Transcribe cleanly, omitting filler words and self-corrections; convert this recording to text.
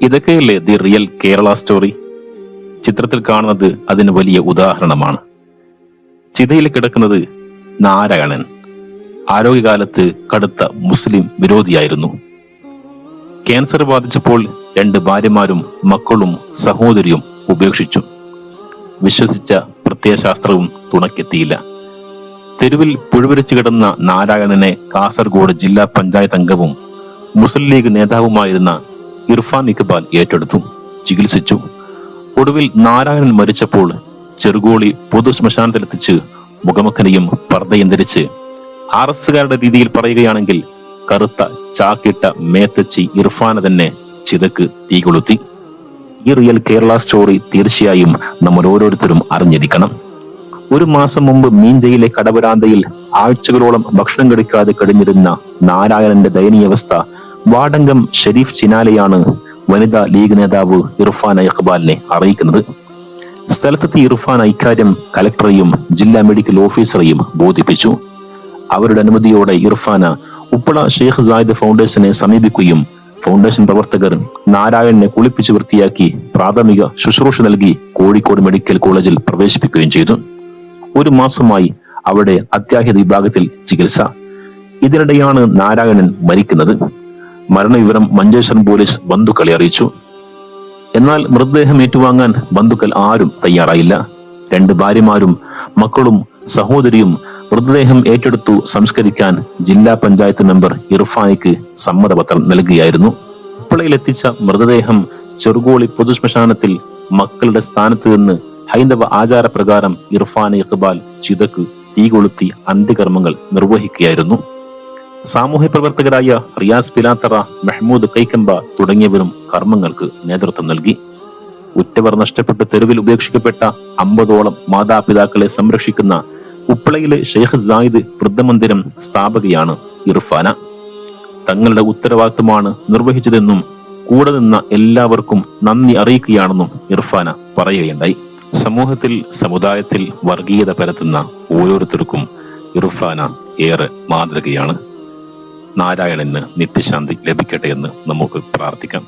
ഇതൊക്കെയല്ലേ the real Kerala story. ചിത്രത്തിൽ കാണുന്നത് അതിന് വലിയ ഉദാഹരണമാണ്. ചിതയിൽ കിടക്കുന്നത് നാരായണൻ. ആരോഗ്യകാലത്ത് കടുത്ത മുസ്ലിം വിരോധിയായിരുന്നു. ക്യാൻസർ ബാധിച്ചപ്പോൾ 2 ഭാര്യമാരും മക്കളും സഹോദരിയും ഉപേക്ഷിച്ചു. വിശ്വസിച്ച പ്രത്യയശാസ്ത്രവും തുണക്കെത്തിയില്ല. തെരുവിൽ പുഴുവരിച്ചു കിടന്ന നാരായണനെ കാസർഗോഡ് ജില്ലാ പഞ്ചായത്ത് അംഗവും മുസ്ലിം ലീഗ് നേതാവുമായിരുന്ന ഇർഫാൻ ഇക്ബാൽ ഏറ്റെടുത്തു, ചികിത്സിച്ചു. ഒടുവിൽ നാരായണൻ മരിച്ചപ്പോൾ ചെറുകോളി പൊതു ശ്മശാനത്തിലെത്തിച്ച് മുഖമക്കനെയും പർദ്ദയും ധരിച്ച് ആർഎസ്സുകാരുടെ രീതിയിൽ പറയുകയാണെങ്കിൽ കറുത്ത ചാക്കിട്ട മേത്തച്ചി ഇർഫാന തന്നെ ചിതക്ക് തീ കൊളുത്തി. ഈ റിയൽ കേരള സ്റ്റോറി തീർച്ചയായും നമ്മൾ ഓരോരുത്തരും അറിഞ്ഞിരിക്കണം. 1 മാസം മുമ്പ് മീഞ്ചയിലെ കടവരാന്തയിൽ ആഴ്ചകളോളം ഭക്ഷണം കഴിക്കാതെ കഴിഞ്ഞിരുന്ന നാരായണന്റെ ദയനീയാവസ്ഥ വാർഡംഗം ഷെരീഫ് ചിനാലയാണ് വനിതാ ലീഗ് നേതാവ് ഇർഫാന ഇഖ്ബാലിനെ അറിയിക്കുന്നത്. സ്ഥലത്തെത്തി ഇർഫാന ഇക്കാര്യം കലക്ടറെയും ജില്ലാ മെഡിക്കൽ ഓഫീസറെയും ബോധിപ്പിച്ചു. അവരുടെ അനുമതിയോടെ ഇർഫാന ഉപ്പള ഷെയ്ഖ് സായിദ് ഫൗണ്ടേഷനെ സമീപിക്കുകയും ഫൗണ്ടേഷൻ പ്രവർത്തകർ നാരായണനെ കുളിപ്പിച്ച് വൃത്തിയാക്കി പ്രാഥമിക ശുശ്രൂഷ നൽകി കോഴിക്കോട് മെഡിക്കൽ കോളേജിൽ പ്രവേശിപ്പിക്കുകയും ചെയ്തു. 1 മാസമായി അവിടെ അത്യാഹിത വിഭാഗത്തിൽ ചികിത്സ. ഇതിനിടെയാണ് നാരായണൻ മരിക്കുന്നത്. മരണവിവരം മഞ്ചേശ്വരം പോലീസ് ബന്ധുക്കളെ അറിയിച്ചു. എന്നാൽ മൃതദേഹം ഏറ്റുവാങ്ങാൻ ബന്ധുക്കൾ ആരും തയ്യാറായില്ല. 2 ഭാര്യമാരും മക്കളും സഹോദരിയും മൃതദേഹം ഏറ്റെടുത്തു സംസ്കരിക്കാൻ ജില്ലാ പഞ്ചായത്ത് മെമ്പർ ഇർഫാനിക്ക് സമ്മതപത്രം നൽകുകയായിരുന്നു. ഉപ്പളയിലെത്തിച്ച മൃതദേഹം ചെറുകോളി പൊതുശ്മശാനത്തിൽ മക്കളുടെ സ്ഥാനത്ത് നിന്ന് ഹൈന്ദവ ആചാരപ്രകാരം ഇർഫാൻ ഇഖ്ബാൽ ചിതക്ക് തീ കൊളുത്തി അന്ത്യകർമ്മങ്ങൾ നിർവഹിക്കുകയായിരുന്നു. സാമൂഹ്യ പ്രവർത്തകരായ റിയാസ് പിലാത്തറ, മെഹ്മൂദ് കൈക്കമ്പ തുടങ്ങിയവരും കർമ്മങ്ങൾക്ക് നേതൃത്വം നൽകി. ഉറ്റവർ നഷ്ടപ്പെട്ട് തെരുവിൽ ഉപേക്ഷിക്കപ്പെട്ട 50ഓളം മാതാപിതാക്കളെ സംരക്ഷിക്കുന്ന ഉപ്പളയിലെ ഷെയ്ഖ് സായിദ് വൃദ്ധമന്ദിരം സ്ഥാപകയാണ് ഇർഫാന. തങ്ങളുടെ ഉത്തരവാദിത്തമാണ് നിർവഹിച്ചതെന്നും കൂടെ നിന്ന എല്ലാവർക്കും നന്ദി അറിയിക്കുകയാണെന്നും ഇർഫാന പറയുകയുണ്ടായി. സമൂഹത്തിൽ സമുദായത്തിൽ വർഗീയത പരത്തുന്ന ഓരോരുത്തർക്കും ഇർഫാന ഏറെ മാതൃകയാണ്. നാരായണന് നിത്യശാന്തി ലഭിക്കട്ടെ എന്ന് നമുക്ക് പ്രാർത്ഥിക്കാം.